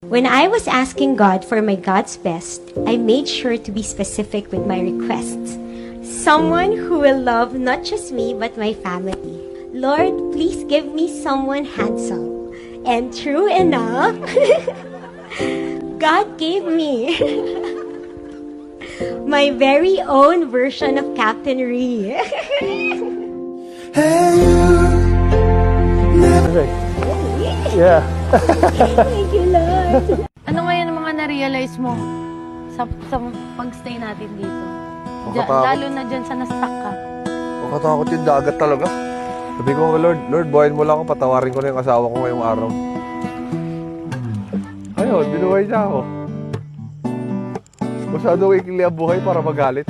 When I was asking God for my God's best, I made sure to be specific with my requests. Someone who will love not just me, but my family. Lord, please give me someone handsome. And true enough, God gave me my very own version of Captain Ree. Yeah. Thank you, Lord. Ano ngayon ang mga na-realize mo sa pag-stay natin dito? Makatakot. Lalo na dyan sa na-stuck ka. Makatakot yung dagat talaga. Sabi ko, Lord, buhayin mo lang ako, patawarin ko na yung asawa ko ngayong araw. Ayun, binuhay niya ako. Masyadong ikili ang buhay para magalit.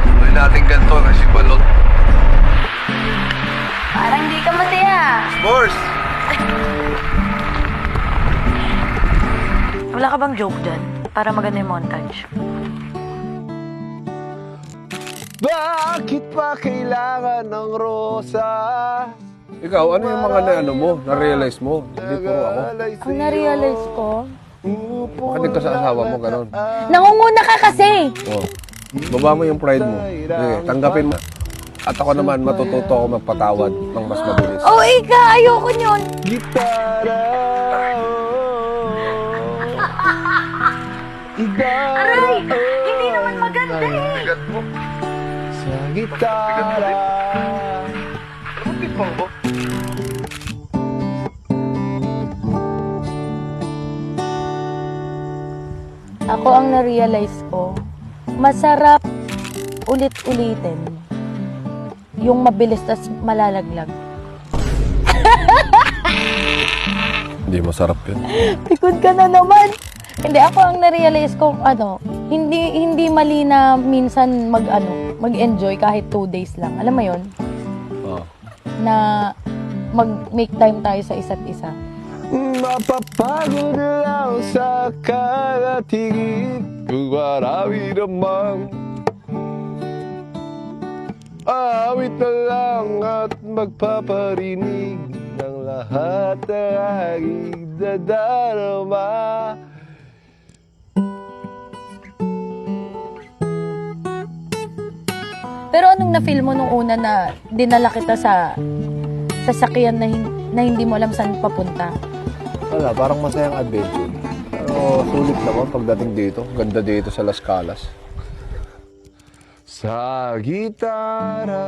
Buhay natin ganito kasi balot. Parang di ka masaya. Boss! Wala ka bang joke dyan? Para maganda yung montage. Bakit pa kailangan ng rosa? Ikaw, ano yung mga na-realize mo? Hindi puro ako. Ang na-realize ko, Bakit ka sa asawa mo, ganon? nangunguna ka kasi! Oh. Baba mo yung pride mo. Sige, tanggapin mo. At ako naman, matututo ako magpatawad ng mas mabilis. Oh, ika! Ayoko nyon! Gitara. Aray! Hindi naman maganda eh! Sa gitara. Ako ang na-realize ko, masarap ulit-ulitin yung mabilis tas malalaglag. Hindi masarap yun. Pikod ka na naman! Hindi, ako ang na-realize ko, hindi mali na minsan mag-enjoy kahit 2 days lang. Alam mo yon Oh. na mag-make time tayo sa isa't isa. Mapapagod lang sa kalatigid kung marami namang awit na lang at magpaparinig ng lahat ng aking dadarama. Pero anong na-feel mo nung una na dinala kita sa sasakyan na hindi mo alam saan papunta? Wala, parang masayang adventure. Pero sulit naman pagdating dito. Ganda dito sa Las Calas. Sa gitara.